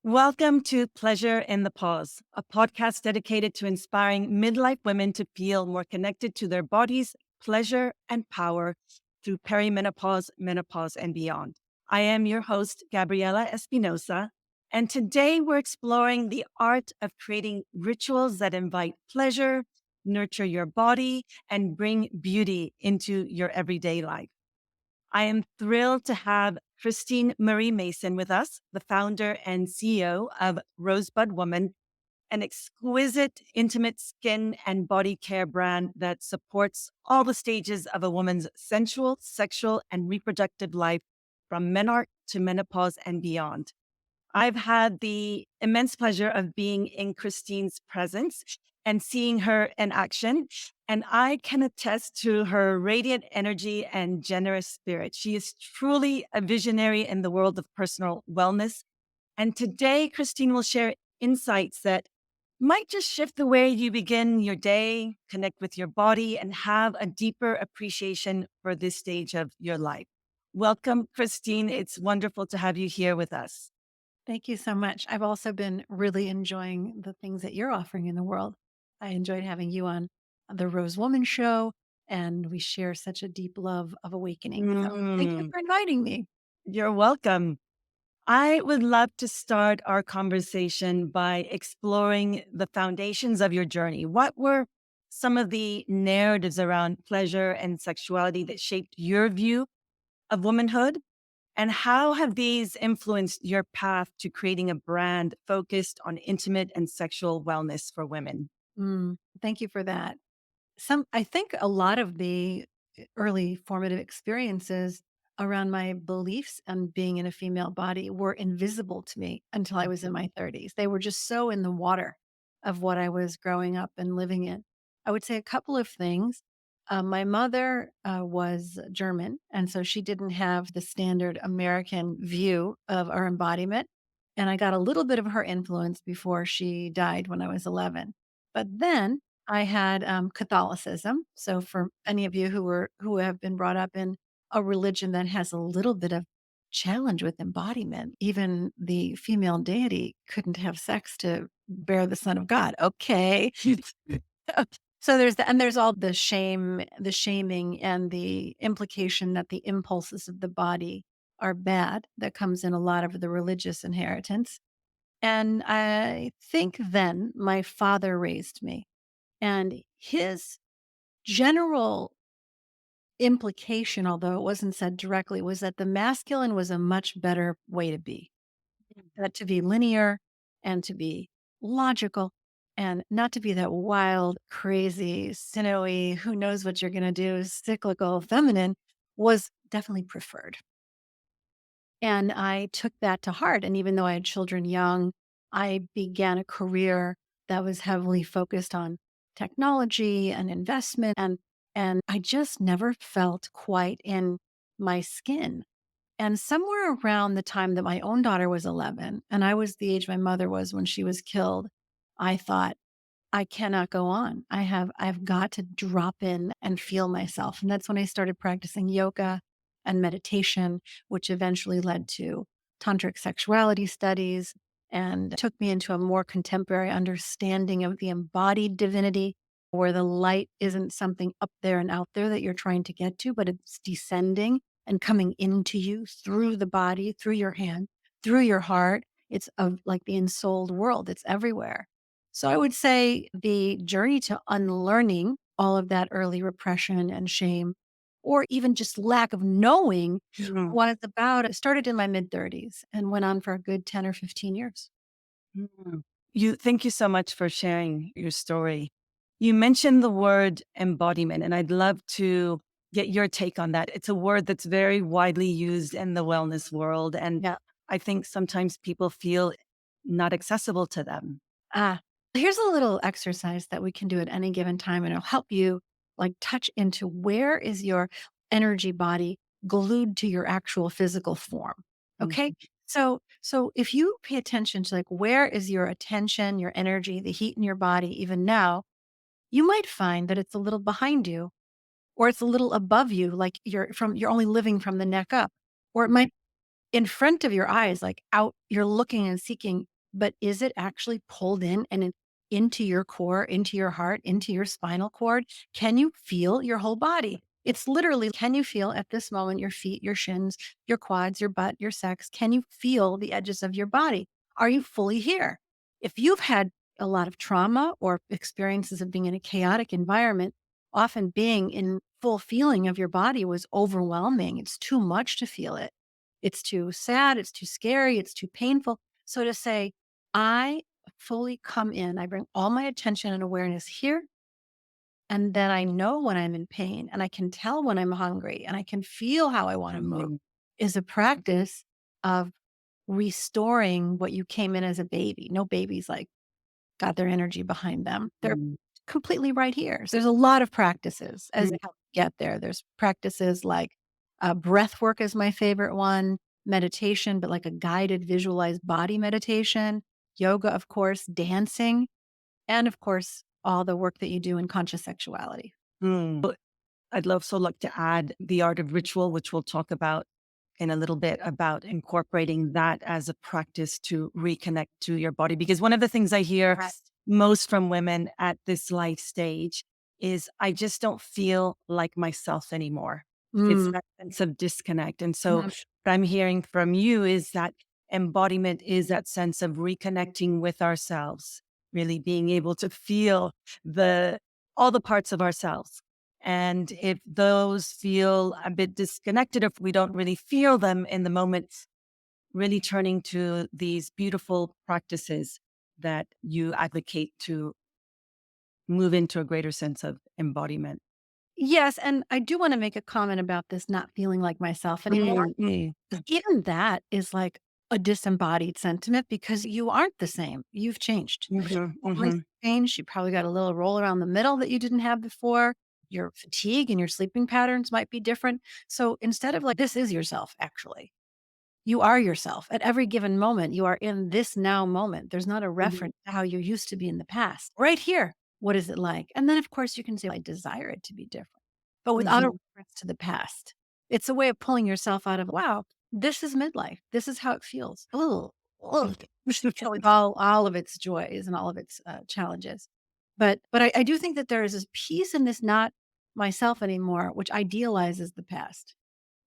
Welcome to Pleasure in the Pause, a podcast dedicated to inspiring midlife women to feel more connected to their bodies, pleasure, and power through perimenopause, menopause, and beyond. I am your host, Gabriella Espinosa, and today we're exploring the art of creating rituals that invite pleasure, nurture your body, and bring beauty into your everyday life. I am thrilled to have Christine Marie Mason with us, the founder and CEO of Rosebud Woman, an exquisite, intimate skin and body care brand that supports all the stages of a woman's sensual, sexual, and reproductive life from menarche to menopause and beyond. I've had the immense pleasure of being in Christine's presence and seeing her in action. And I can attest to her radiant energy and generous spirit. She is truly a visionary in the world of personal wellness. And today, Christine will share insights that might just shift the way you begin your day, connect with your body, and have a deeper appreciation for this stage of your life. Welcome, Christine. It's wonderful to have you here with us. Thank you so much. I've also been really enjoying the things that you're offering in the world. I enjoyed having you on the Rose Woman show, and we share such a deep love of awakening. So thank you Mm, for inviting me. you're welcome. I would love to start our conversation by exploring the foundations of your journey. What were some of the narratives around pleasure and sexuality that shaped your view of womanhood? And how have these influenced your path to creating a brand focused on intimate and sexual wellness for women? Thank you for that. I think a lot of the early formative experiences around my beliefs and being in a female body were invisible to me until I was in my 30s. They were just so in the water of what I was growing up and living in. I would say a couple of things. My mother was German, and so she didn't have the standard American view of our embodiment. And I got a little bit of her influence before she died when I was 11. But then I had, Catholicism. So for any of you who have been brought up in a religion that has a little bit of challenge with embodiment, even the female deity couldn't have sex to bear the Son of God. Okay. So there's all the shaming and the implication that the impulses of the body are bad that comes in a lot of the religious inheritance. And I think then my father raised me. And his general implication, although it wasn't said directly, was that the masculine was a much better way to be. That to be linear and to be logical and not to be that wild, crazy, sinewy, who knows what you're going to do, cyclical feminine was definitely preferred. And I took that to heart. And even though I had children young, I began a career that was heavily focused on technology and investment. And I just never felt quite in my skin. And somewhere around the time that my own daughter was 11, and I was the age my mother was when she was killed, I thought, I cannot go on. I've got to drop in and feel myself. And that's when I started practicing yoga and meditation, which eventually led to tantric sexuality studies and took me into a more contemporary understanding of the embodied divinity, where the light isn't something up there and out there that you're trying to get to, but it's descending and coming into you through the body, through your hand, through your heart. It's of like the ensouled world. It's everywhere. So I would say the journey to unlearning all of that early repression and shame, or even just lack of knowing Mhm. what it's about, it started in my mid 30s and went on for a good 10 or 15 years. Mhm. Thank you so much for sharing your story. You mentioned the word embodiment, and I'd love to get your take on that. It's a word that's very widely used in the wellness world, and Yeah. I think sometimes people feel not accessible to them. Ah, here's a little exercise that we can do at any given time, and it'll help you like touch into where is your energy body glued to your actual physical form. Okay. Mhm. So if you pay attention to like where is your attention, your energy, the heat in your body, even now, you might find that it's a little behind you or it's a little above you, like you're only living from the neck up. Or it might in front of your eyes, like out, you're looking and seeking but is it actually pulled in and into your core, into your heart, into your spinal cord? Can you feel your whole body? It's literally, can you feel at this moment your feet, your shins, your quads, your butt, your sex? Can you feel the edges of your body? Are you fully here? If you've had a lot of trauma or experiences of being in a chaotic environment, often being in full feeling of your body was overwhelming. It's too much to feel it. It's too sad. It's too scary. It's too painful. So to say, I fully come in, I bring all my attention and awareness here. And then I know when I'm in pain and I can tell when I'm hungry and I can feel how I want to move Mhm. is a practice of restoring what you came in as a baby. No babies like got their energy behind them. They're Mhm. completely right here. So there's a lot of practices as to Mhm. how to get there. There's practices like breath work is my favorite one, meditation, but like a guided visualized body meditation, yoga, of course, dancing, and of course, all the work that you do in conscious sexuality. But I'd love so like to add the art of ritual, which we'll talk about in a little bit about incorporating that as a practice to reconnect to your body. Because one of the things I hear Right. most from women at this life stage is I just don't feel like myself anymore. It's Mm, that sense of disconnect. And so mm. what I'm hearing from you is that embodiment is that sense of reconnecting with ourselves, really being able to feel the all the parts of ourselves. And if those feel a bit disconnected, if we don't really feel them in the moment, really turning to these beautiful practices that you advocate to move into a greater sense of embodiment. Yes. And I do want to make a comment about this not feeling like myself anymore. Mm, mm, Even that is like a disembodied sentiment because you aren't the same. You've changed. mhm, Hormones mhm, changed. You probably got a little roll around the middle that you didn't have before. Your fatigue and your sleeping patterns might be different. So instead of like, this is yourself, actually, you are yourself at every given moment. You are in this now moment. There's not a mhm, reference to how you used to be in the past. Right here. What is it like? And then, of course, you can say, I desire it to be different, but without a mhm, reference to the past. It's a way of pulling yourself out of, wow, this is midlife. This is how it feels. Oh, mhm. with all of its joys and all of its challenges. But I do think that there is this piece in this not myself anymore, which idealizes the past.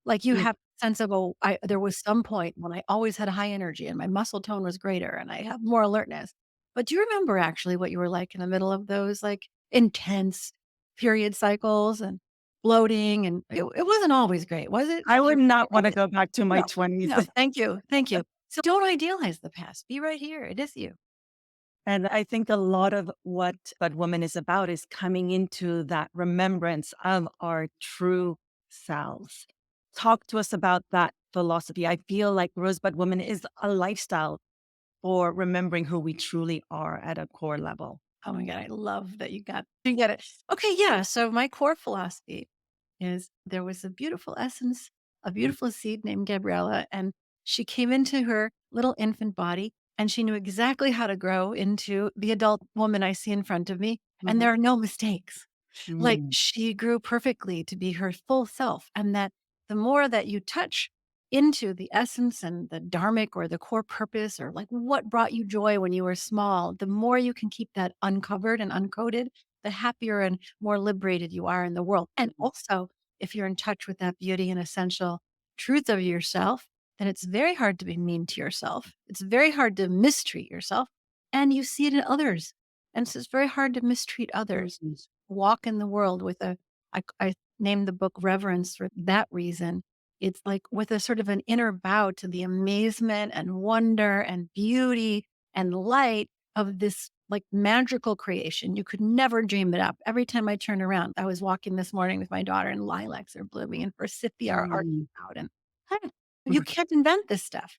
Like, you have a sense of, "Oh, I there was some point when I always had high energy and my muscle tone was greater and I have more alertness." But do you remember actually what you were like in the middle of those, like, intense period cycles and bloating, and it wasn't always great, was it? I would not want to Okay. go back to my No, 20s. no, thank you, thank you. So don't idealize the past, be right here, it is you. And I think a lot of what Bud Woman is about is coming into that remembrance of our true selves. Talk to us about that philosophy. I feel like Rosebud Woman is a lifestyle for remembering who we truly are at a core level. Oh my god, I love that you get it. Okay, yeah, so my core philosophy is there was a beautiful essence, a beautiful seed named Gabriella, and she came into her little infant body and she knew exactly how to grow into the adult woman I see in front of me. And Mhm. there are no mistakes. Like, Mm. she grew perfectly to be her full self. And that the more that you touch into the essence and the dharmic or the core purpose or like what brought you joy when you were small, the more you can keep that uncovered and uncoded, the happier and more liberated you are in the world. And also, if you're in touch with that beauty and essential truth of yourself, then it's very hard to be mean to yourself. It's very hard to mistreat yourself. And you see it in others. And so it's very hard to mistreat others. Mhm. Walk in the world with I named the book Reverence for that reason. It's like with a sort of an inner bow to the amazement and wonder and beauty and light of this like magical creation. You could never dream it up. Every time I turn around, I was walking this morning with my daughter and lilacs are blooming and forsythia are Mm. arching out. And huh, you can't invent this stuff.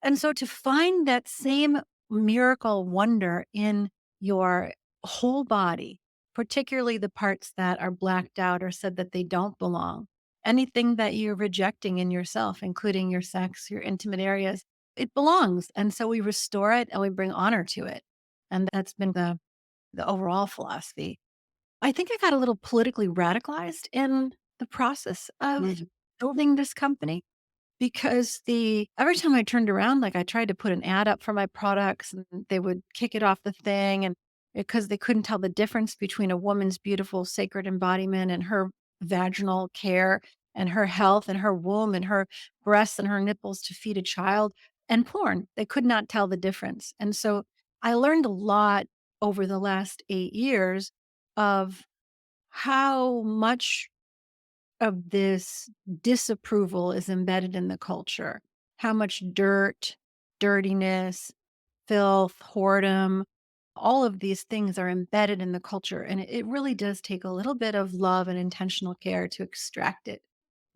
And so to find that same miracle wonder in your whole body, particularly the parts that are blacked out or said that they don't belong. Anything that you're rejecting in yourself, including your sex, your intimate areas, it belongs. And so we restore it and we bring honor to it. And that's been the overall philosophy. I think I got a little politically radicalized in the process of Mhm. building this company. Because the every time I turned around, like, I tried to put an ad up for my products, and they would kick it off the thing, and because they couldn't tell the difference between a woman's beautiful sacred embodiment and her vaginal care and her health and her womb and her breasts and her nipples to feed a child and porn. They could not tell the difference. And so I learned a lot over the last 8 years of how much of this disapproval is embedded in the culture. How much dirt, dirtiness, filth, whoredom, all of these things are embedded in the culture. And it really does take a little bit of love and intentional care to extract it.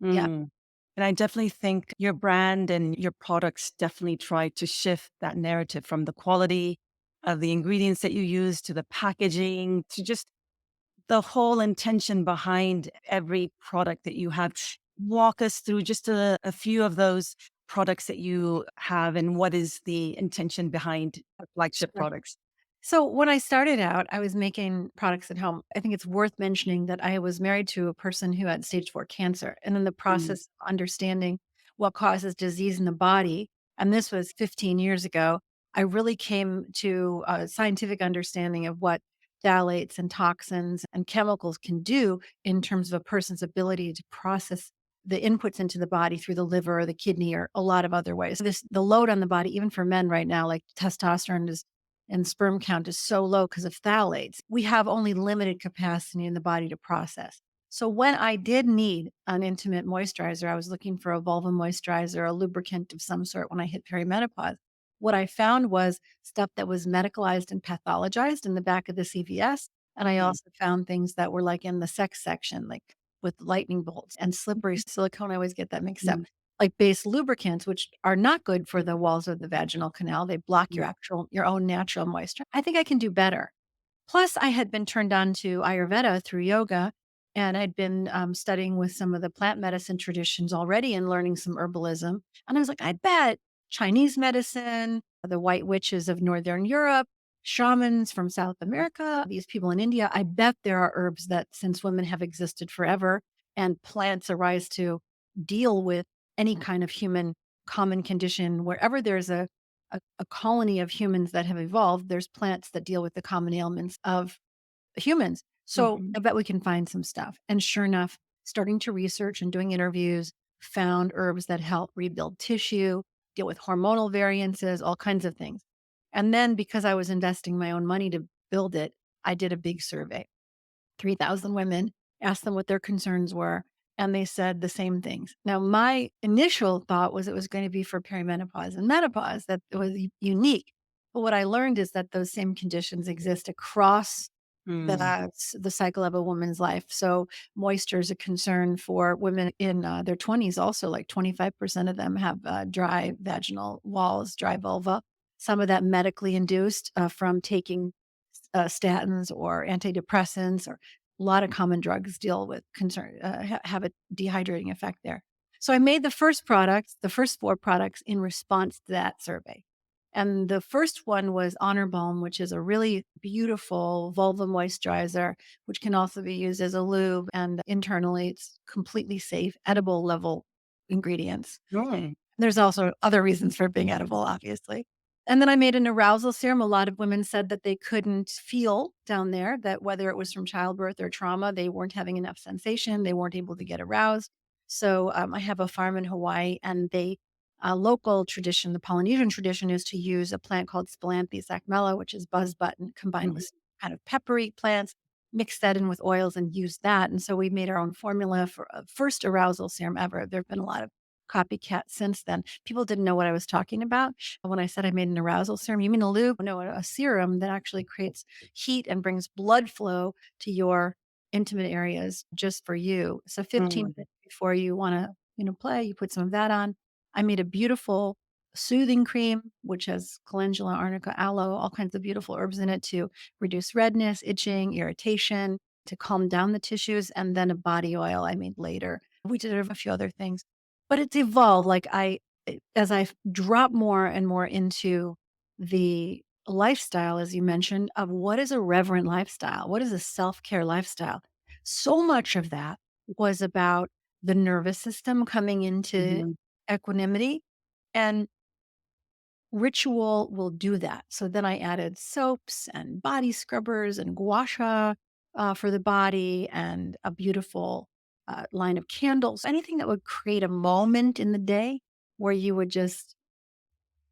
Yeah. Mm. And I definitely think your brand and your products definitely try to shift that narrative from the quality of the ingredients that you use to the packaging to just the whole intention behind every product that you have. Walk us through just a few of those products that you have and what is the intention behind the flagship Sure. products. So when I started out, I was making products at home. I think it's worth mentioning that I was married to a person who had stage 4 cancer. And in the Mm, process of understanding what causes disease in the body, and this was 15 years ago, I really came to a scientific understanding of what phthalates and toxins and chemicals can do in terms of a person's ability to process the inputs into the body through the liver or the kidney or a lot of other ways. The load on the body, even for men right now, like testosterone is and sperm count is so low because of phthalates. We have only limited capacity in the body to process. So when I did need an intimate moisturizer, I was looking for a vulva moisturizer, a lubricant of some sort when I hit perimenopause. What I found was stuff that was medicalized and pathologized in the back of the CVS. And I mm, also found things that were like in the sex section, like with lightning bolts and slippery silicone. I always get that mixed up mm, like base lubricants, which are not good for the walls of the vaginal canal. They block mm, your own natural moisture. I think I can do better. Plus, I had been turned on to Ayurveda through yoga, and I'd been studying with some of the plant medicine traditions already and learning some herbalism. And I was like, I bet Chinese medicine, the white witches of Northern Europe, shamans from South America, these people in India, I bet there are herbs that since women have existed forever and plants arise to deal with any kind of human common condition, wherever there's a colony of humans that have evolved, there's plants that deal with the common ailments of humans. So mhm, I bet we can find some stuff. And sure enough, starting to research and doing interviews, found herbs that help rebuild tissue, deal with hormonal variances, all kinds of things. And then because I was investing my own money to build it, I did a big survey. 3,000 women, asked them what their concerns were, and they said the same things. Now, my initial thought was it was going to be for perimenopause and menopause, that it was unique. But what I learned is that those same conditions exist across mm, the cycle of a woman's life. So, moisture is a concern for women in their 20s, also, like 25% of them have dry vaginal walls, dry vulva. Some of that medically induced from taking statins or antidepressants or a lot of common drugs deal with concern have a dehydrating effect there. So I made the first 4 products in response to that survey. And the first one was Honor Balm, which is a really beautiful vulva moisturizer, which can also be used as a lube and internally it's completely safe, edible level ingredients. mm, There's also other reasons for it being edible, obviously. And then I made an arousal serum. A lot of women said that they couldn't feel down there, that whether it was from childbirth or trauma, they weren't having enough sensation. They weren't able to get aroused. So I have a farm in Hawaii, and a local tradition, the Polynesian tradition, is to use a plant called Spilanthes acmella, which is buzz button combined mhm, with some kind of peppery plants, mix that in with oils and use that. And so we made our own formula for a first arousal serum ever. There have been a lot of copycat since then. People didn't know what I was talking about. When I said I made an arousal serum, you mean a lube? No, a serum that actually creates heat and brings blood flow to your intimate areas just for you. So 15 mm, minutes before you want to, play, you put some of that on. I made a beautiful soothing cream, which has calendula, arnica, aloe, all kinds of beautiful herbs in it to reduce redness, itching, irritation, to calm down the tissues, and then a body oil I made later. We did a few other things. But it's evolved, like, as I've dropped more and more into the lifestyle, as you mentioned, of what is a reverent lifestyle? What is a self-care lifestyle? So much of that was about the nervous system coming into mhm, equanimity. And ritual will do that. So then I added soaps and body scrubbers and gua sha for the body and a beautiful line of candles, anything that would create a moment in the day where you would just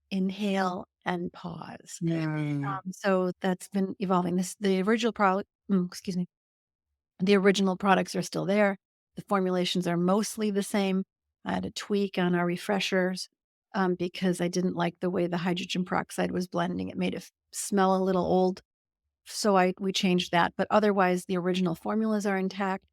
inhale and pause. Mm. So that's been evolving. The original product, excuse me, the original products are still there. The formulations are mostly the same. I had a tweak on our refreshers because I didn't like the way the hydrogen peroxide was blending. It made it smell a little old. So we changed that. But otherwise, the original formulas are intact,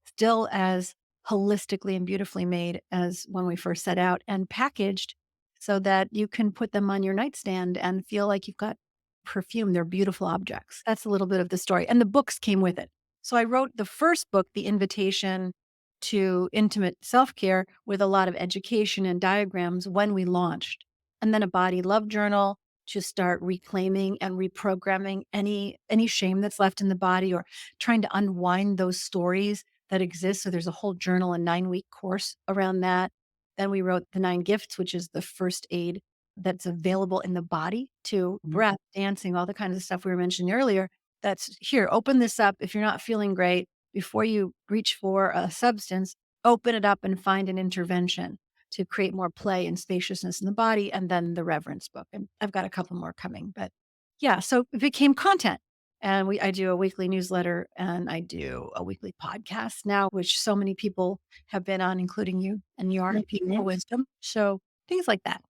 still as holistically and beautifully made as when we first set out and packaged so that you can put them on your nightstand and feel like you've got perfume. They're beautiful objects. That's a little bit of the story. And the books came with it. So I wrote the first book, The Invitation to Intimate Self Care, with a lot of education and diagrams when we launched. And then a body love journal to start reclaiming and reprogramming any shame that's left in the body, or trying to unwind those stories that exist. So there's a whole journal and 9-week course around that. Then we wrote the 9 gifts, which is the first aid that's available in the body to breath, dancing, all the kinds of stuff we were mentioning earlier. That's here. Open this up if you're not feeling great. Before you reach for a substance, open it up and find an intervention to create more play and spaciousness in the body, and then the reverence book. And I've got a couple more coming, but yeah, so it became content. And I do a weekly newsletter and I do a weekly podcast now, which so many people have been on, including you and your people Mhm. of wisdom. So things like that.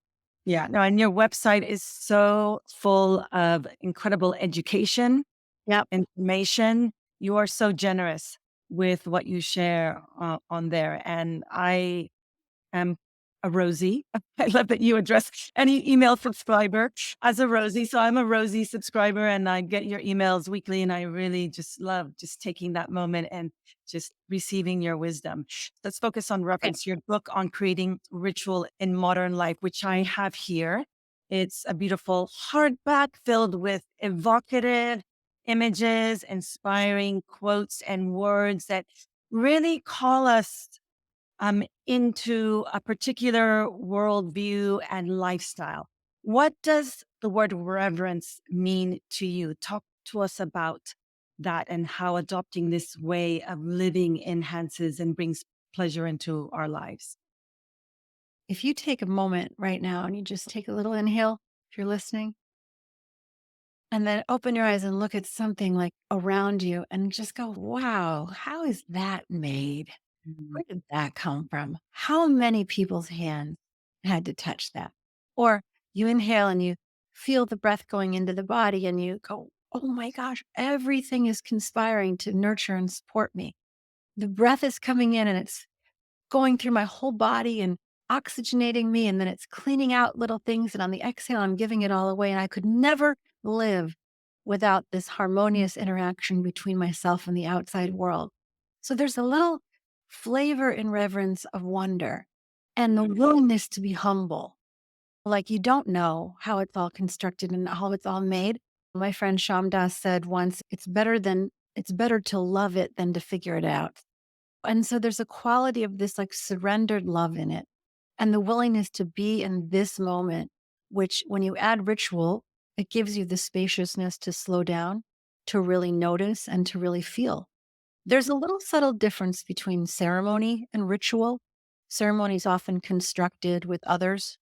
Yeah, no, and your website is so full of incredible education, Yep. information. You are so generous with what you share on there. And I am a Rosie. I love that you address any email subscriber as a Rosie. So I'm a Rosie subscriber and I get your emails weekly. And I really just love just taking that moment and just receiving your wisdom. Let's focus on Okay. reference, your book on creating ritual in modern life, which I have here. It's a beautiful hardback filled with evocative images, inspiring quotes and words that really call us into a particular worldview and lifestyle. What does the word reverence mean to you? Talk to us about that and how adopting this way of living enhances and brings pleasure into our lives. If you take a moment right now and you just take a little inhale, if you're listening, and then open your eyes and look at something like around you and just go, wow, how is that made? Mhm. Where did that come from? How many people's hands had to touch that? Or you inhale and you feel the breath going into the body and you go, oh my gosh, everything is conspiring to nurture and support me. The breath is coming in and it's going through my whole body and oxygenating me. And then it's cleaning out little things. And on the exhale, I'm giving it all away. And I could never live without this harmonious interaction between myself and the outside world. So there's a little flavor in reverence of wonder and the willingness to be humble. Like you don't know how it's all constructed and how it's all made. My friend Shamdas said once, it's better to love it than to figure it out. And so there's a quality of this like surrendered love in it and the willingness to be in this moment, which when you add ritual, it gives you the spaciousness to slow down, to really notice and to really feel. There's a little subtle difference between ceremony and ritual. Ceremony is often constructed with others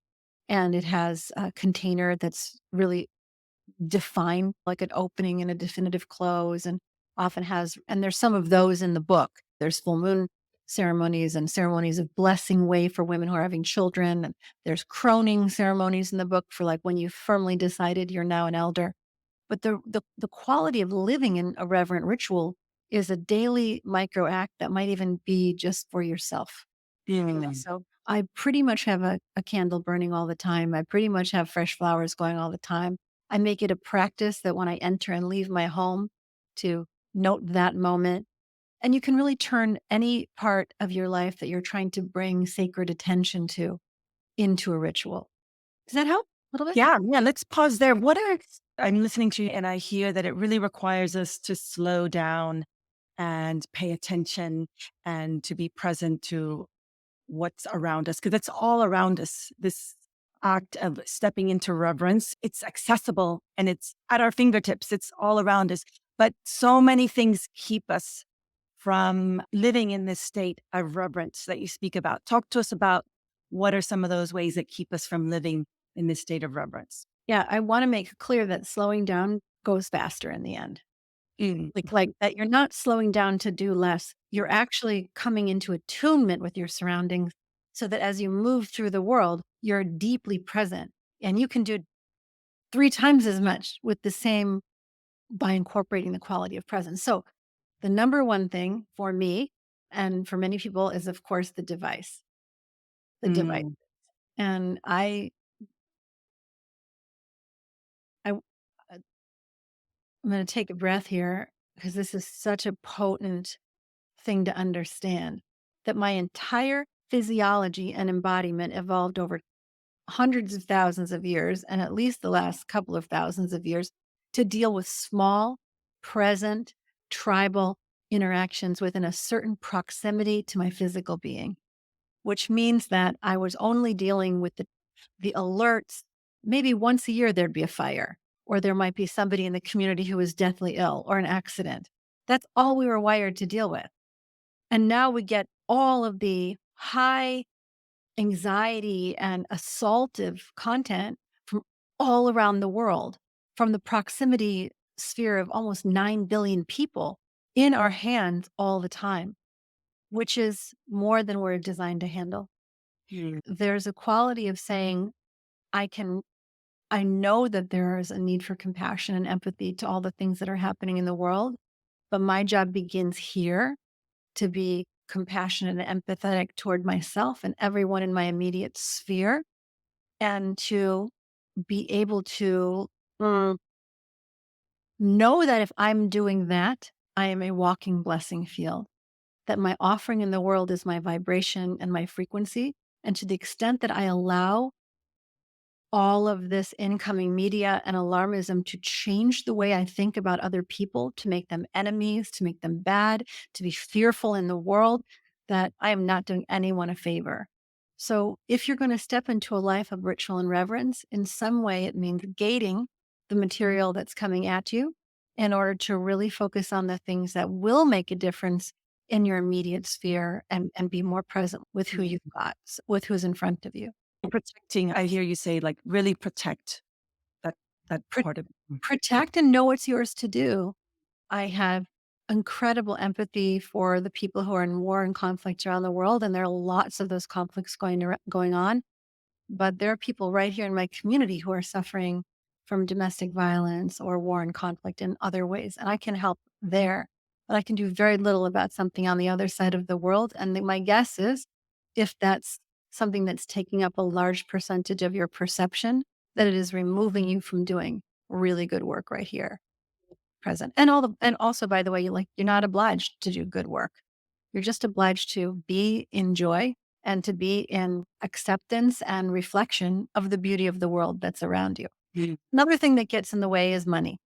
and it has a container that's really define like an opening and a definitive close, and often has, and there's some of those in the book. There's full moon ceremonies and ceremonies of blessing way for women who are having children. And there's croning ceremonies in the book for like when you firmly decided you're now an elder. But the quality of living in a reverent ritual is a daily micro act that might even be just for yourself. Mm. So I pretty much have a candle burning all the time. I pretty much have fresh flowers going all the time. I make it a practice that when I enter and leave my home to note that moment. And you can really turn any part of your life that you're trying to bring sacred attention to into a ritual. Does that help a little bit? Yeah, yeah. Let's pause there. I'm listening to you and I hear that it really requires us to slow down and pay attention and to be present to what's around us, because it's all around us. This act of stepping into reverence, it's accessible and it's at our fingertips. It's all around us. But so many things keep us from living in this state of reverence that you speak about. Talk to us about what are some of those ways that keep us from living in this state of reverence. Yeah, I want to make clear that slowing down goes faster in the end. Mm, Like that you're not slowing down to do less. You're actually coming into attunement with your surroundings so that as you move through the world, you're deeply present and you can do 3 times as much with the same by incorporating the quality of presence. So, the number one thing for me and for many people is of course the device. The device. mm, And I I'm going to take a breath here because this is such a potent thing to understand that my entire physiology and embodiment evolved over hundreds of thousands of years and at least the last couple of thousands of years to deal with small, present, tribal interactions within a certain proximity to my physical being, which means that I was only dealing with the alerts. Maybe once a year there'd be a fire, or there might be somebody in the community who was deathly ill or an accident. That's all we were wired to deal with. And now we get all of the high anxiety and assaultive content from all around the world, from the proximity sphere of almost 9 billion people in our hands all the time, which is more than we're designed to handle. mm, There's a quality of saying, I can, I know that there is a need for compassion and empathy to all the things that are happening in the world, but my job begins here to be compassionate and empathetic toward myself and everyone in my immediate sphere, and to be able to mm, know that if I'm doing that, I am a walking blessing field, that my offering in the world is my vibration and my frequency. And to the extent that I allow all of this incoming media and alarmism to change the way I think about other people, to make them enemies, to make them bad, to be fearful in the world, that I am not doing anyone a favor. So, if you're going to step into a life of ritual and reverence, in some way it means gating the material that's coming at you in order to really focus on the things that will make a difference in your immediate sphere and be more present with who you've got, with who's in front of you. protecting, I hear you say, like really protect that that part of Protect and know what's yours to do. I have incredible empathy for the people who are in war and conflict around the world, and there are lots of those conflicts going on. But there are people right here in my community who are suffering from domestic violence or war and conflict in other ways, and I can help there. But I can do very little about something on the other side of the world. And my guess is, if that's something that's taking up a large percentage of your perception, that it is removing you from doing really good work right here, present. And also, by the way, you're not obliged to do good work. You're just obliged to be in joy and to be in acceptance and reflection of the beauty of the world that's around you. Mm, Another thing that gets in the way is money.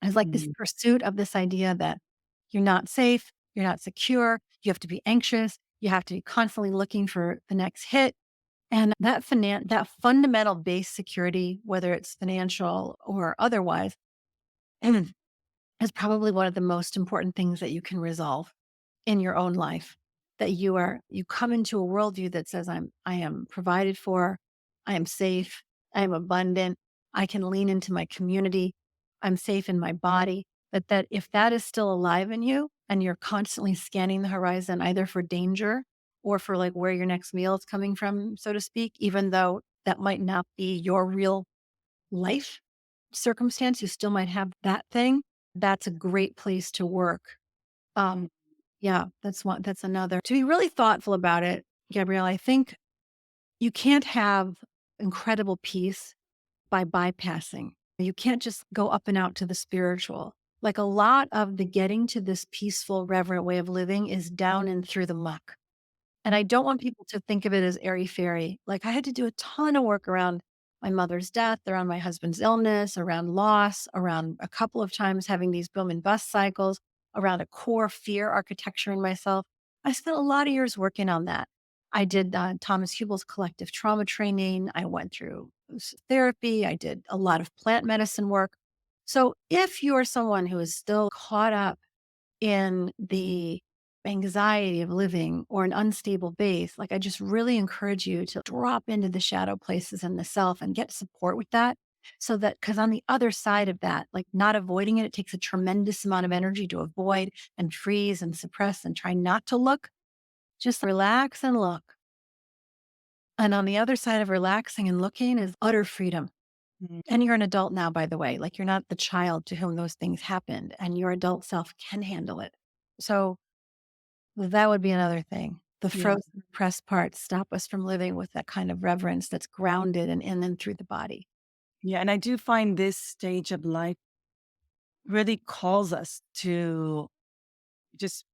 It's like this mm, pursuit of this idea that you're not safe, you're not secure, you have to be anxious, you have to be constantly looking for the next hit. And that fundamental base security, whether it's financial or otherwise, is probably one of the most important things that you can resolve in your own life. That you come into a worldview that says I am provided for, I am safe, I am abundant, I can lean into my community, I'm safe in my body. That if that is still alive in you and you're constantly scanning the horizon either for danger or for like where your next meal is coming from, so to speak, even though that might not be your real life circumstance, you still might have that thing. That's a great place to work. Um, yeah, that's another. To be really thoughtful about it, Gabrielle, I think you can't have incredible peace by bypassing. You can't just go up and out to the spiritual. Like a lot of the getting to this peaceful, reverent way of living is down and through the muck. And I don't want people to think of it as airy fairy. Like I had to do a ton of work around my mother's death, around my husband's illness, around loss, around a couple of times having these boom and bust cycles, around a core fear architecture in myself. I spent a lot of years working on that. I did Thomas Hubel's collective trauma training. I went through therapy. I did a lot of plant medicine work. So if you are someone who is still caught up in the anxiety of living or an unstable base, like I just really encourage you to drop into the shadow places in the self and get support with that. So that, because on the other side of that, like not avoiding it, it takes a tremendous amount of energy to avoid and freeze and suppress and try not to look. Just relax and look. And on the other side of relaxing and looking is utter freedom. Mm. And you're an adult now, by the way. Like you're not the child to whom those things happened, and your adult self can handle it. So that would be another thing. The Yeah. frozen, repressed parts stop us from living with that kind of reverence that's grounded and in and through the body. Yeah. And I do find this stage of life really calls us to just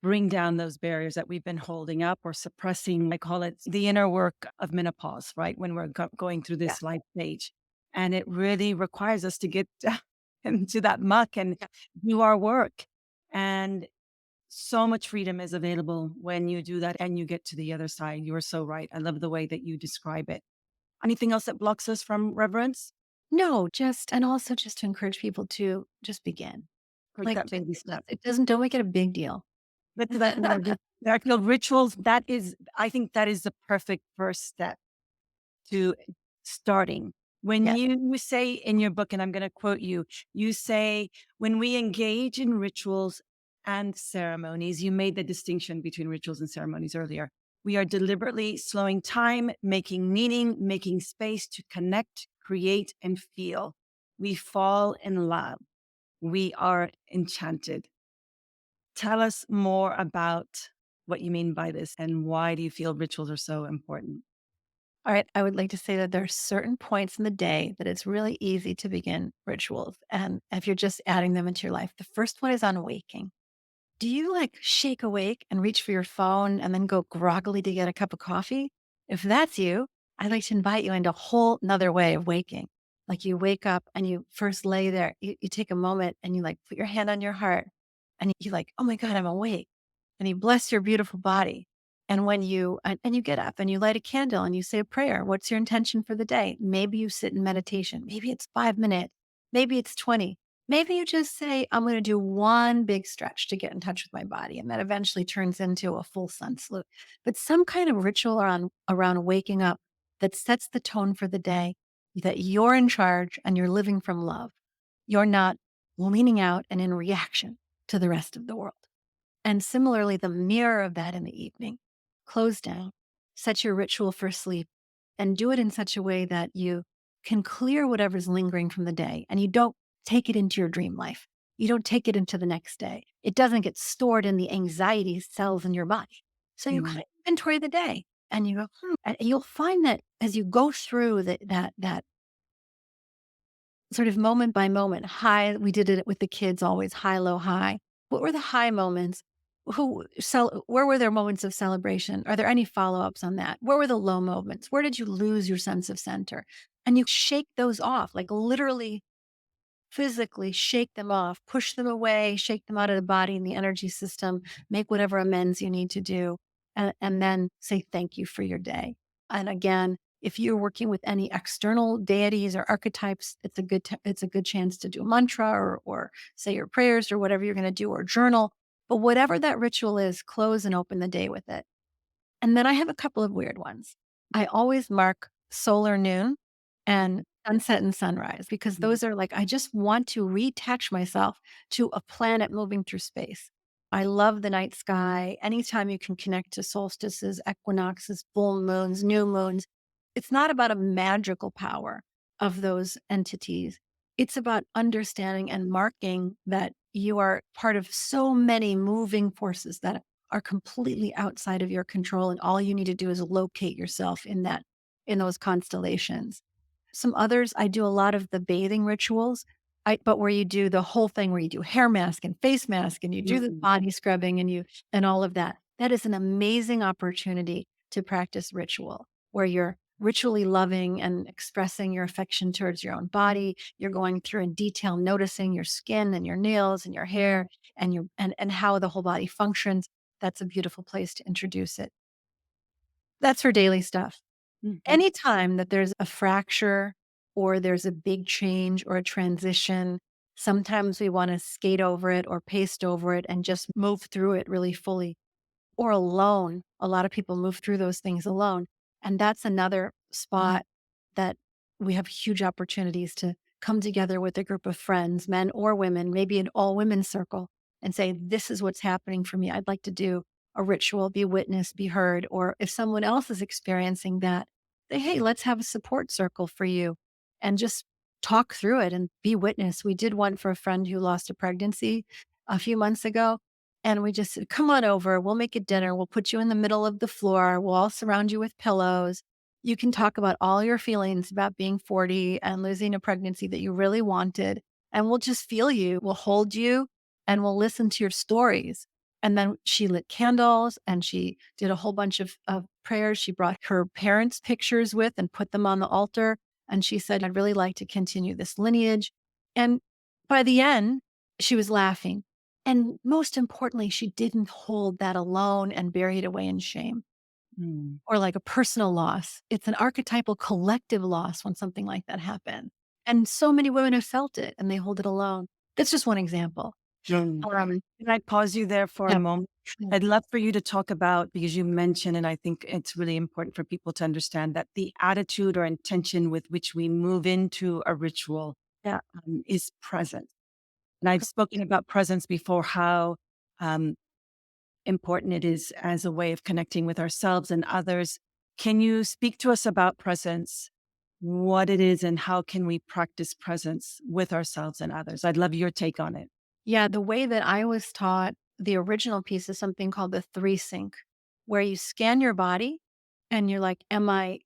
bring down those barriers that we've been holding up or suppressing. I call it the inner work of menopause, right? When we're going through Yeah. this life stage. And it really requires us to get down into that muck and Yeah. do our work. And so much freedom is available when you do that and you get to the other side. You're so right. I love the way that you describe it. Anything else that blocks us from reverence? No, just, and also just to encourage people to just begin. Take Like that baby step. it doesn't, don't make it a big deal. But that, there are no rituals. That is, I think that is the perfect first step to starting. When Yeah. you say in your book, and I'm going to quote you, you say, when we engage in rituals and ceremonies, you made the distinction between rituals and ceremonies earlier. We are deliberately slowing time, making meaning, making space to connect, create, and feel. We fall in love. We are enchanted. Tell us more about what you mean by this and why do you feel rituals are so important? All right. I would like to say that there are certain points in the day that it's really easy to begin rituals. And if you're just adding them into your life, the first one is on waking. Do you like shake awake and reach for your phone and then go groggily to get a cup of coffee? If that's you, I'd like to invite you into a whole nother way of waking. Like you wake up and you first lay there, you take a moment and you like put your hand on your heart and you like, oh my God, I'm awake. And you bless your beautiful body. And when you, and you get up and you light a candle and you say a prayer, what's your intention for the day? Maybe you sit in meditation. Maybe it's 5 minutes. Maybe it's 20. Maybe you just say, I'm going to do one big stretch to get in touch with my body. And that eventually turns into a full sun salute. But some kind of ritual around waking up that sets the tone for the day, that you're in charge and you're living from love. You're not leaning out and in reaction to the rest of the world. And similarly, the mirror of that in the evening, close down, set your ritual for sleep, and do it in such a way that you can clear whatever's lingering from the day and you don't take it into your dream life. You don't take it into the next day. It doesn't get stored in the anxiety cells in your body. So you kind Mhm. of inventory the day and you go, and you'll find that as you go through that sort of moment by moment high. We did it with the kids always high, low, high. What were the high moments? Where were there moments of celebration? Are there any follow-ups on that? Where were the low moments? Where did you lose your sense of center? And you shake those off, like literally physically shake them off, push them away, shake them out of the body and the energy system, make whatever amends you need to do, and then say thank you for your day. And again, if you're working with any external deities or archetypes, it's a good chance to do a mantra or say your prayers or whatever you're going to do or journal. But whatever that ritual is, close and open the day with it. And then I have a couple of weird ones. I always mark solar noon and sunset and sunrise because Mhm. those are like, I just want to reattach myself to a planet moving through space. I love the night sky. Anytime you can connect to solstices, equinoxes, full moons, new moons, it's not about a magical power of those entities. It's about understanding and marking that you are part of so many moving forces that are completely outside of your control. And all you need to do is locate yourself in those constellations. Some others, I do a lot of the bathing rituals, but where you do the whole thing where you do hair mask and face mask and you do the Mhm. body scrubbing and all of that. That is an amazing opportunity to practice ritual where you're ritually loving and expressing your affection towards your own body. You're going through in detail, noticing your skin and your nails and your hair and how the whole body functions. That's a beautiful place to introduce it. That's for daily stuff. Mhm. Anytime that there's a fracture or there's a big change or a transition, sometimes we want to skate over it or paste over it and just move through it really fully or alone. A lot of people move through those things alone. And that's another spot that we have huge opportunities to come together with a group of friends, men or women, maybe an all women circle, and say, this is what's happening for me. I'd like to do a ritual, be witnessed, be heard. Or if someone else is experiencing that, say, hey, let's have a support circle for you and just talk through it and be witness. We did one for a friend who lost a pregnancy a few months ago. And we just said, come on over. We'll make a dinner. We'll put you in the middle of the floor. We'll all surround you with pillows. You can talk about all your feelings about being 40 and losing a pregnancy that you really wanted. And we'll just feel you. We'll hold you and we'll listen to your stories. And then she lit candles and she did a whole bunch of prayers. She brought her parents' pictures with and put them on the altar. And she said, I'd really like to continue this lineage. And by the end, she was laughing. And most importantly, she didn't hold that alone and bury it away in shame Mm. or like a personal loss. It's an archetypal collective loss when something like that happens. And so many women have felt it and they hold it alone. That's just one example. Mm. Um, Can I pause you there for a yeah, moment? sure. I'd love for you to talk about, because you mentioned, and I think it's really important for people to understand that the attitude or intention with which we move into a ritual Yeah. is present. And I've spoken about presence before, how um, important it is as a way of connecting with ourselves and others. Can you speak to us about presence, what it is, and how can we practice presence with ourselves and others? I'd love your take on it. Yeah. The way that I was taught, the original piece is something called the three sync, where you scan your body and you're like,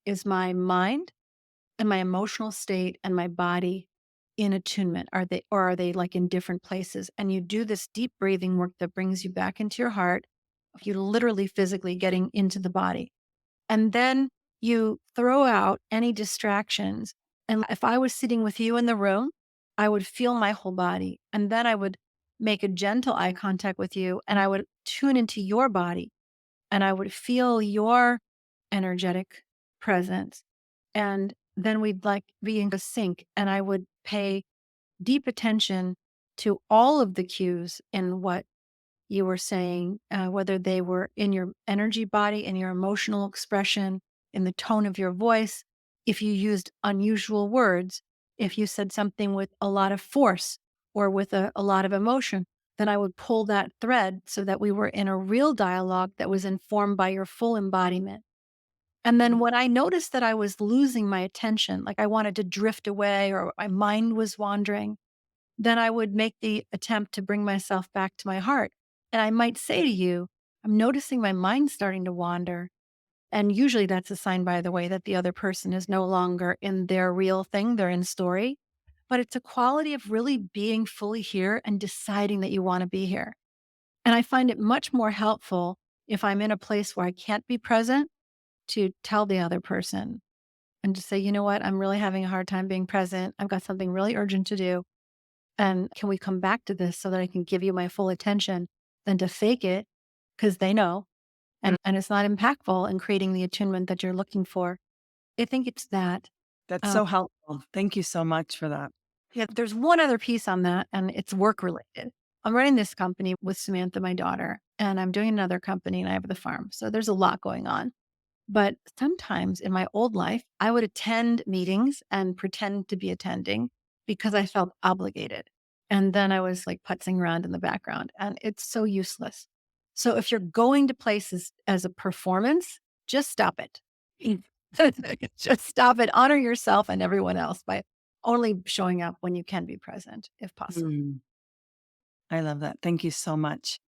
is my mind and my emotional state and my body in attunement? Are they like in different places? And you do this deep breathing work that brings you back into your heart. You literally physically getting into the body. And then you throw out any distractions. And if I was sitting with you in the room, I would feel my whole body. And then I would make a gentle eye contact with you and I would tune into your body and I would feel your energetic presence. And then we'd like be in a sync and I would pay deep attention to all of the cues in what you were saying, whether they were in your energy body, in your emotional expression, in the tone of your voice, if you used unusual words, if you said something with a lot of force or with a lot of emotion, then I would pull that thread so that we were in a real dialogue that was informed by your full embodiment. And then when I noticed that I was losing my attention, like I wanted to drift away or my mind was wandering, then I would make the attempt to bring myself back to my heart. And I might say to you, I'm noticing my mind starting to wander. And usually that's a sign, by the way, that the other person is no longer in their real thing, they're in story. But it's a quality of really being fully here and deciding that you want to be here. And I find it much more helpful if I'm in a place where I can't be present to tell the other person and just say, you know what, I'm really having a hard time being present. I've got something really urgent to do. And can we come back to this so that I can give you my full attention than to fake it because they know and it's not impactful in creating the attunement that you're looking for. I think it's that. That's Uh, so helpful. Thank you so much for that. yeah, there's one other piece on that, and it's work related. I'm running this company with Samantha, my daughter, and I'm doing another company and I have the farm. So there's a lot going on. But sometimes in my old life, I would attend meetings and pretend to be attending because I felt obligated. And then I was like putzing around in the background, and it's so useless. So if you're going to places as a performance, just stop it. Just stop it. Honor yourself and everyone else by only showing up when you can be present, if possible. Mm, I love that. Thank you so much.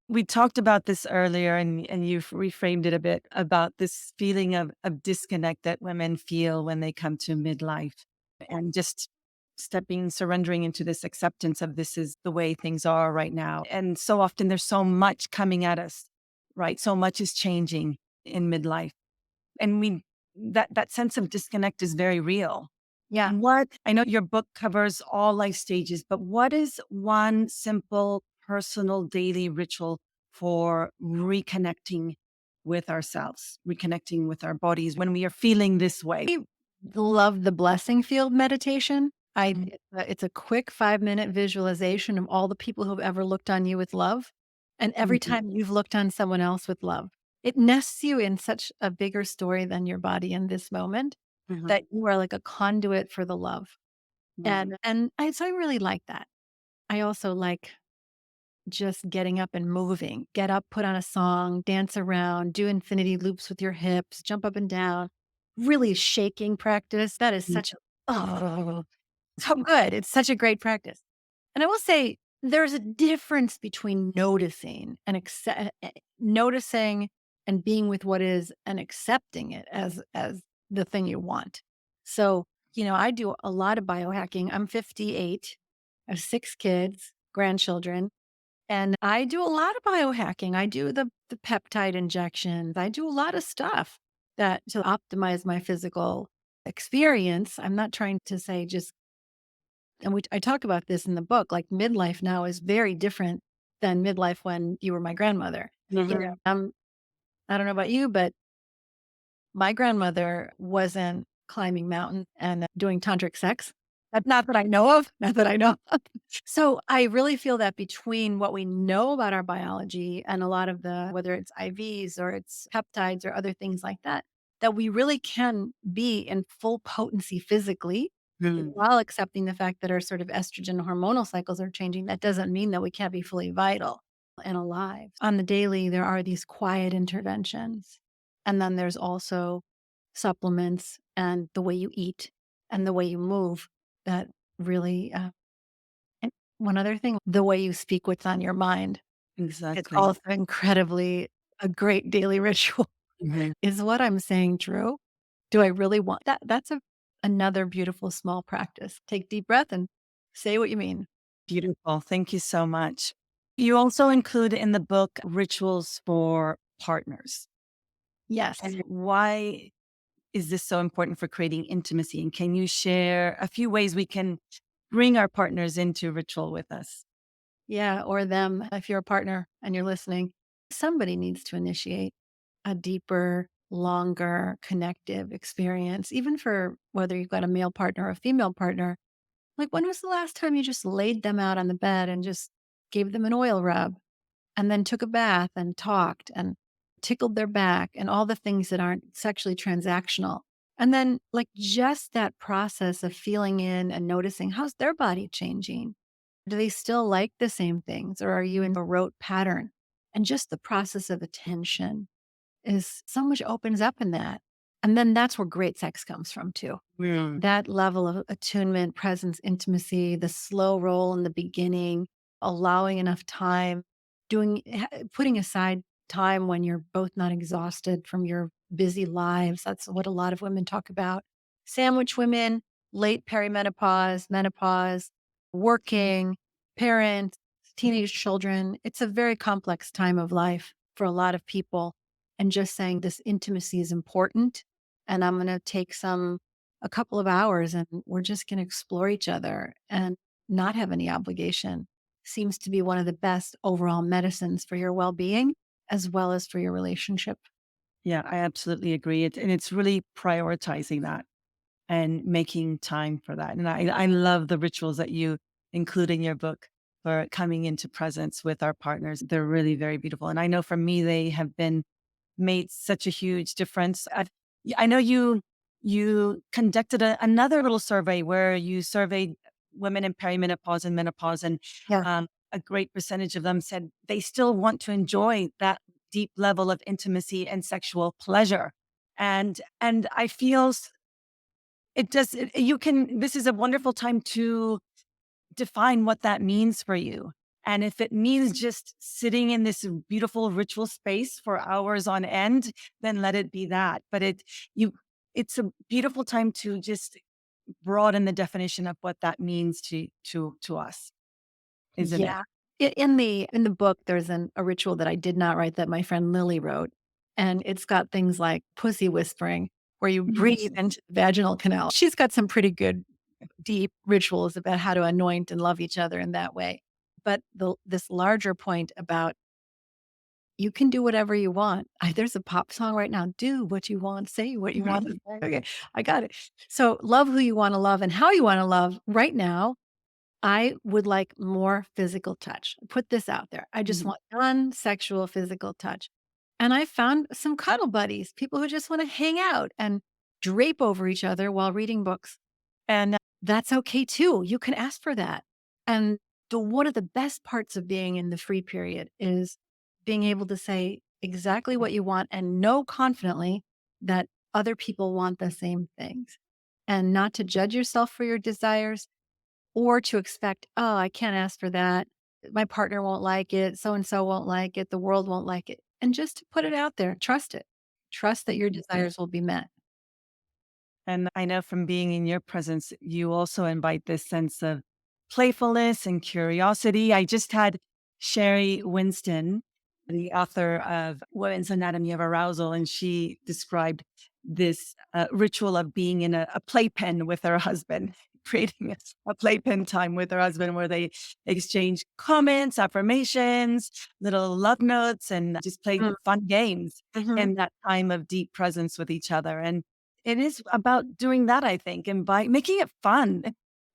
We talked about this earlier, and you've reframed it a bit about this feeling of disconnect that women feel when they come to midlife, and just surrendering into this acceptance of this is the way things are right now. And so often there's so much coming at us, right? So much is changing in midlife. And that sense of disconnect is very real. Yeah. What I know your book covers all life stages, but what is one simple personal daily ritual for reconnecting with ourselves, reconnecting with our bodies when we are feeling this way. I love the blessing field meditation. Mhm. It's a quick 5-minute visualization of all the people who've ever looked on you with love, and every Mhm. time you've looked on someone else with love. It nests you in such a bigger story than your body in this moment Mhm. that you are like a conduit for the love. Mhm. And I really like that. I also like just getting up and moving. Get up, put on a song, dance around, do infinity loops with your hips, jump up and down. Really shaking practice. That is Mhm. such a oh, so good. It's such a great practice. And I will say there's a difference between noticing and being with what is and accepting it as the thing you want. So, I do a lot of biohacking. I'm 58. I have 6 kids, grandchildren. And I do a lot of biohacking. I do the peptide injections. I do a lot of stuff that to optimize my physical experience. I'm not trying to say just and I talk about this in the book, like midlife now is very different than midlife when you were my grandmother. Mhm. I don't know about you, but my grandmother wasn't climbing mountains and doing tantric sex. Not that I know of, not that I know of. So I really feel that between what we know about our biology and a lot of whether it's IVs or it's peptides or other things like that, that we really can be in full potency physically Mhm. while accepting the fact that our sort of estrogen hormonal cycles are changing. That doesn't mean that we can't be fully vital and alive. On the daily, there are these quiet interventions. And then there's also supplements and the way you eat and the way you move that really, and one other thing, the way you speak what's on your mind. It's Exactly. also incredibly a great daily ritual. Mhm. Is what I'm saying true? Do I really want that? That's another beautiful small practice. Take deep breath and say what you mean. Beautiful. Thank you so much. You also include in the book rituals for partners. Yes. And why is this so important for creating intimacy? And can you share a few ways we can bring our partners into ritual with us? Yeah. Or them, if you're a partner and you're listening, somebody needs to initiate a deeper, longer, connective experience, even for whether you've got a male partner or a female partner. Like, when was the last time you just laid them out on the bed and just gave them an oil rub and then took a bath and talked and tickled their back and all the things that aren't sexually transactional? And then, like, just that process of feeling in and noticing how's their body changing? Do they still like the same things or are you in a rote pattern? And just the process of attention is so much opens up in that. And then that's where great sex comes from too. Mm. That level of attunement, presence, intimacy, the slow roll in the beginning, allowing enough time, putting aside time when you're both not exhausted from your busy lives. That's what a lot of women talk about. Sandwich women, late perimenopause, menopause, working, parents, teenage children. It's a very complex time of life for a lot of people. And just saying this intimacy is important. And I'm going to take a couple of hours and we're just going to explore each other and not have any obligation seems to be one of the best overall medicines for your well-being as well as for your relationship. Yeah, I absolutely agree. And it's really prioritizing that and making time for that. And I love the rituals that you include in your book for coming into presence with our partners. They're really very beautiful. And I know for me, they have been made such a huge difference. I know you conducted another little survey where you surveyed women in perimenopause and menopause, and Yeah. a great percentage of them said they still want to enjoy that deep level of intimacy and sexual pleasure. And I feel it does. You can. This is a wonderful time to define what that means for you. And if it means just sitting in this beautiful ritual space for hours on end, then let it be that. But you it's a beautiful time to just broaden the definition of what that means to us, isn't it? Yeah. In the book, there's a ritual that I did not write that my friend Lily wrote. And it's got things like pussy whispering, where you breathe into the vaginal canal. She's got some pretty good deep rituals about how to anoint and love each other in that way. But this larger point about You can do whatever you want. There's a pop song right now. Do what you want, say what you want to say. Okay, I got it. So love who you want to love and how you want to love. Right now, I would like more physical touch. Put this out there. I just Mhm. want non-sexual physical touch. And I found some cuddle buddies, people who just want to hang out and drape over each other while reading books. And that's okay too. You can ask for that. And one of the best parts of being in the free period is being able to say exactly what you want and know confidently that other people want the same things and not to judge yourself for your desires or to expect, oh, I can't ask for that. My partner won't like it. So and so won't like it. The world won't like it. And just to put it out there, trust it. Trust that your desires will be met. And I know from being in your presence, you also invite this sense of playfulness and curiosity. I just had Sherry Winston, the author of Women's Anatomy of Arousal, and she described this ritual of being in a playpen with her husband, creating a playpen time with her husband where they exchange comments, affirmations, little love notes, and just play fun games Mm-hmm. in that time of deep presence with each other. And it is about doing that, I think, and by making it fun.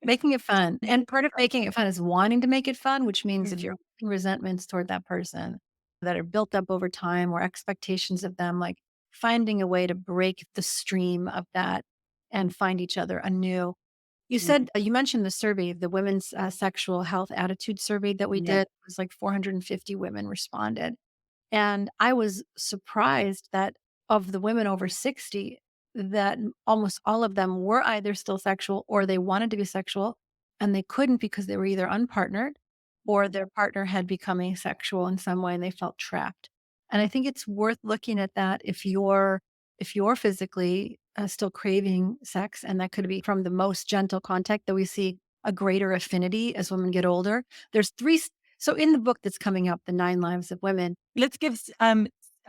Making it fun, and part of making it fun is wanting to make it fun, which means if Mhm. you're holding resentments toward that person that are built up over time or expectations of them, like finding a way to break the stream of that and find each other anew. You Mhm. said you mentioned the survey, the women's, sexual health attitude survey that we Yeah. did. It was like 450 women responded. And I was surprised that of the women over 60, that almost all of them were either still sexual or they wanted to be sexual and they couldn't because they were either unpartnered or their partner had become asexual in some way and they felt trapped. And I think it's worth looking at that if you're physically still craving sex, and that could be from the most gentle contact that we see a greater affinity as women get older. There's so in the book that's coming up, The 9 Lives of Women. Let's give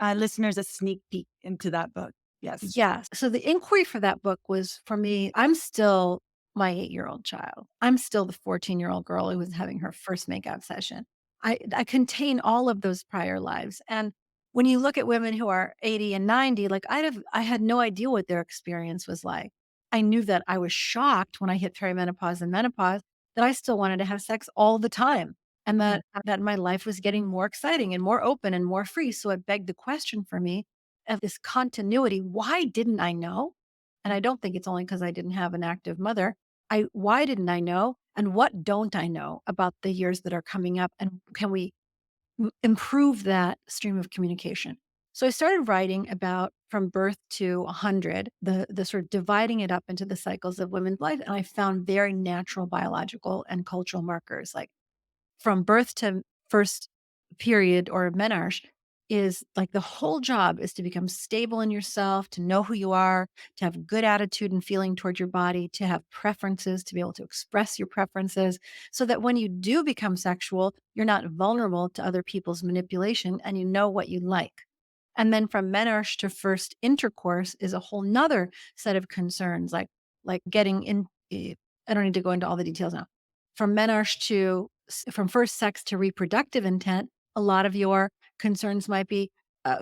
listeners a sneak peek into that book. Yes. Yeah. So the inquiry for that book was for me, I'm still my 8-year-old child. I'm still the 14-year-old girl who was having her first makeout session. I contain all of those prior lives. And when you look at women who are 80 and 90, like I had no idea what their experience was like. I knew that I was shocked when I hit perimenopause and menopause that I still wanted to have sex all the time. And Mm. that my life was getting more exciting and more open and more free. So it begged the question for me of this continuity. Why didn't I know? And I don't think it's only because I didn't have an active mother. Why didn't I know? And what don't I know about the years that are coming up? And can we improve that stream of communication? So I started writing about from birth to 100, the sort of dividing it up into the cycles of women's life. And I found very natural biological and cultural markers like from birth to first period or menarche is like the whole job is to become stable in yourself, to know who you are, to have good attitude and feeling toward your body, to have preferences, to be able to express your preferences so that when you do become sexual, you're not vulnerable to other people's manipulation and you know what you like. And then from menarche to first intercourse is a whole nother set of concerns, like getting in. I don't need to go into all the details now. From menarche from first sex to reproductive intent, a lot of your concerns might be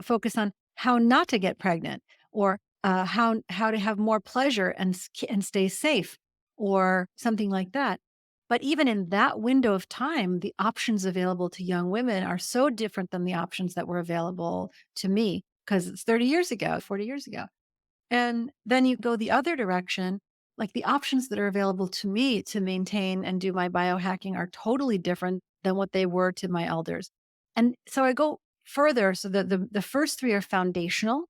focused on how not to get pregnant, or how to have more pleasure and stay safe, or something like that. But even in that window of time, the options available to young women are so different than the options that were available to me because it's 30 years ago, 40 years ago. And then you go the other direction, like the options that are available to me to maintain and do my biohacking are totally different than what they were to my elders. And so I go further so that the first three are foundational,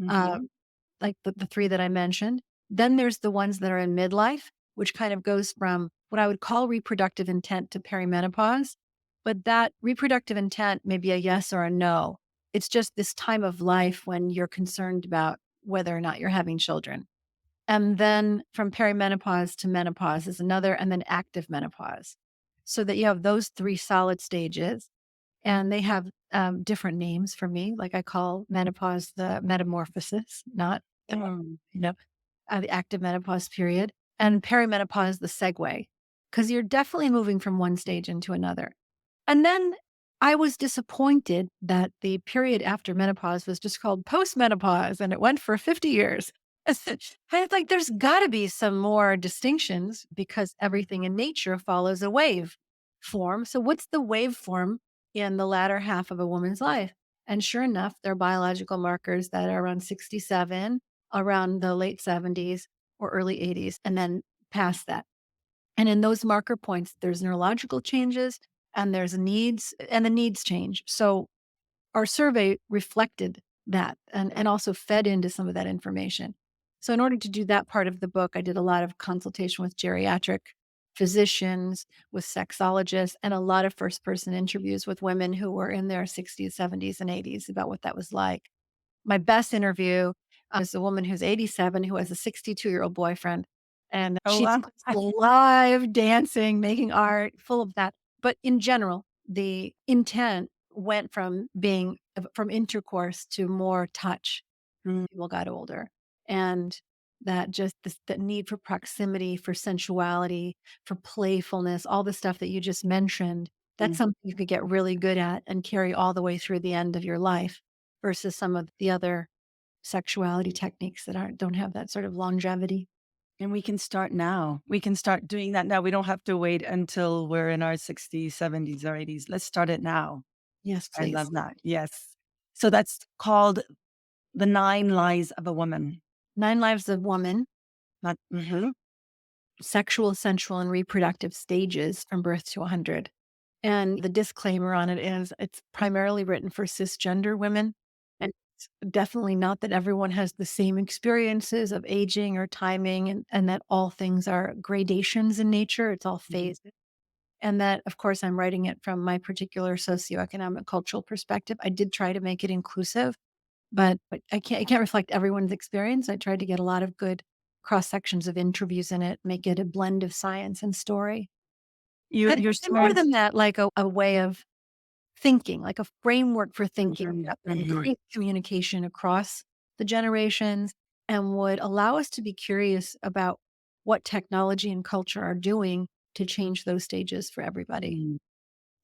Mhm. um, like the three that I mentioned. Then there's the ones that are in midlife, which kind of goes from what I would call reproductive intent to perimenopause. But that reproductive intent may be a yes or a no. It's just this time of life when you're concerned about whether or not you're having children. And then from perimenopause to menopause is another, and then active menopause. So that you have those three solid stages, and they have different names for me. Like I call menopause the metamorphosis, not Mm. the active menopause period, and perimenopause the segue, because you're definitely moving from one stage into another. And then I was disappointed that the period after menopause was just called postmenopause and it went for 50 years. And it's like, there's got to be some more distinctions because everything in nature follows a wave form. So, what's the waveform in the latter half of a woman's life? And sure enough, there are biological markers that are around 67, around the late 70s or early 80s, and then past that. And in those marker points, there's neurological changes and there's needs, and the needs change. So our survey reflected that and also fed into some of that information. So in order to do that part of the book, I did a lot of consultation with geriatric physicians, with sexologists, and a lot of first person interviews with women who were in their 60s, 70s, and 80s about what that was like. My best interview is a woman who's 87 who has a 62-year-old boyfriend, and Oh, she's wow. live dancing, making art, full of that. But in general, the intent went from being from intercourse to more touch. Mm, People got older, and that just the need for proximity, for sensuality, for playfulness, all the stuff that you just mentioned, that's mm. something you could get really good at and carry all the way through the end of your life versus some of the other sexuality techniques that don't have that sort of longevity. And we can start now. We can start doing that now. We don't have to wait until we're in our 60s, 70s, or 80s. Let's start it now. Yes, I please. love that. Yes. So that's called The Nine Lives of a Woman. Nine Lives of Woman, Not, mhm. sexual, sensual, and reproductive stages from birth to 100. And the disclaimer on it is it's primarily written for cisgender women. And it's definitely not that everyone has the same experiences of aging or timing, and that all things are gradations in nature. It's all phases. And that, of course, I'm writing it from my particular socioeconomic cultural perspective. I did try to make it inclusive, but I can't reflect everyone's experience. I tried to get a lot of good cross sections of interviews in it, make it a blend of science and story. You're And more sharing. than that, like a way of thinking, like a framework for thinking Mhm, that mhm. create communication across the generations and would allow us to be curious about what technology and culture are doing to change those stages for everybody. Mm.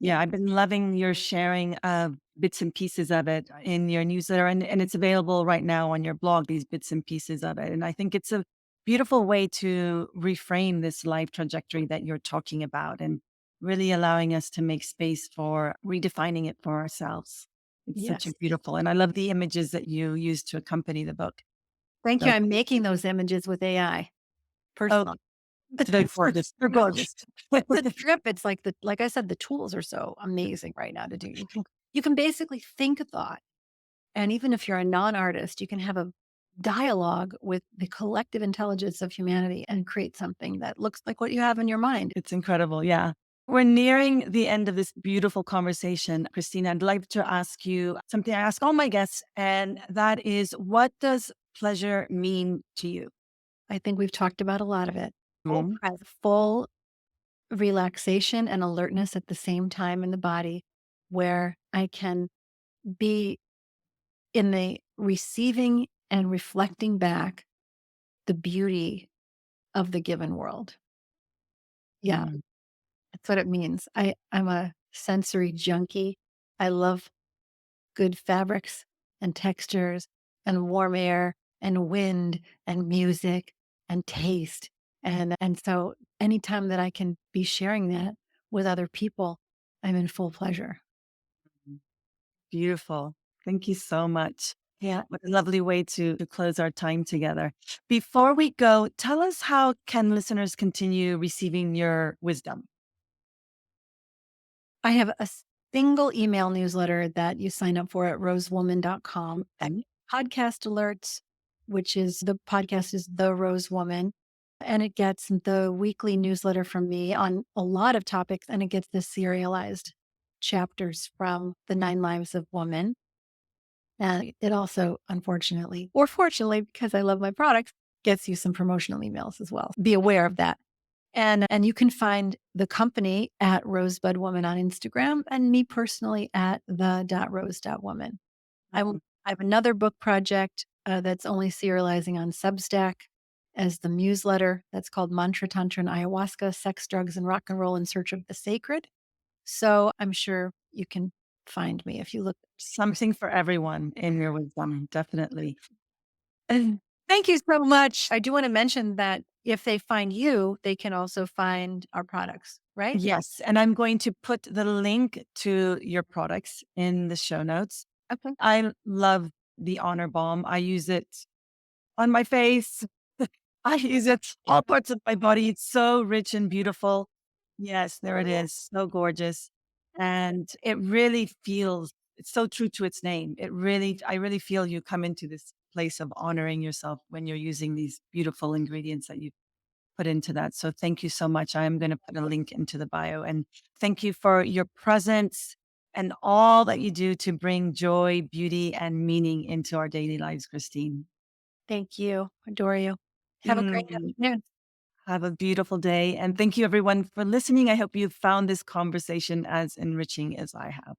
Yeah. Yeah, I've been loving your sharing of bits and pieces of it in your newsletter, and it's available right now on your blog, these bits and pieces of it. And I think it's a beautiful way to reframe this life trajectory that you're talking about and really allowing us to make space for redefining it for ourselves. It's such a Yes. beautiful, and I love the images that you use to accompany the book. Thank you. So, I'm making those images with AI oh, personally. But they're gorgeous. They're gorgeous. the trip, it's like I said, the tools are so amazing right now to do. You can basically think a thought. And even if you're a non-artist, you can have a dialogue with the collective intelligence of humanity and create something that looks like what you have in your mind. It's incredible. Yeah. We're nearing the end of this beautiful conversation, Christina. I'd like to ask you something I ask all my guests, and that is, what does pleasure mean to you? I think we've talked about a lot of it. Mhm. Full relaxation and alertness at the same time in the body where I can be in the receiving and reflecting back the beauty of the given world. Yeah, Mm. that's what it means. I'm a sensory junkie. I love good fabrics and textures and warm air and wind and music and taste. And so anytime that I can be sharing that with other people, I'm in full pleasure. Beautiful. Thank you so much. Yeah. What a lovely way to close our time together. Before we go, tell us, how can listeners continue receiving your wisdom? I have a single email newsletter that you sign up for at rosewoman.com. Okay. Podcast alerts, which is the podcast is The Rose Woman. And it gets the weekly newsletter from me on a lot of topics, and it gets the serialized chapters from the Nine Lives of Woman. And it also, unfortunately, or fortunately, because I love my products, gets you some promotional emails as well. Be aware of that. And you can find the company at Rosebud Woman on Instagram and me personally at the.rose.woman. Mhm. I have another book project that's only serializing on Substack as the newsletter that's called Mantra, Tantra, and Ayahuasca, Sex, Drugs, and Rock and Roll in Search of the Sacred. So I'm sure you can find me if you look. Something for everyone in your wisdom, definitely. And thank you so much. I do want to mention that if they find you, they can also find our products, right? Yes, and I'm going to put the link to your products in the show notes. Okay. I love the Honor Balm. I use it on my face. I use it all parts of my body. It's so rich and beautiful. Yes, there it is. So gorgeous. And it really feels it's so true to its name. I really feel you come into this place of honoring yourself when you're using these beautiful ingredients that you put into that. So thank you so much. I am going to put a link into the bio, and thank you for your presence and all that you do to bring joy, beauty, and meaning into our daily lives, Christine. Thank you. Adore you. Have a great Mm, afternoon. have a beautiful day. And thank you, everyone, for listening. I hope you found this conversation as enriching as I have.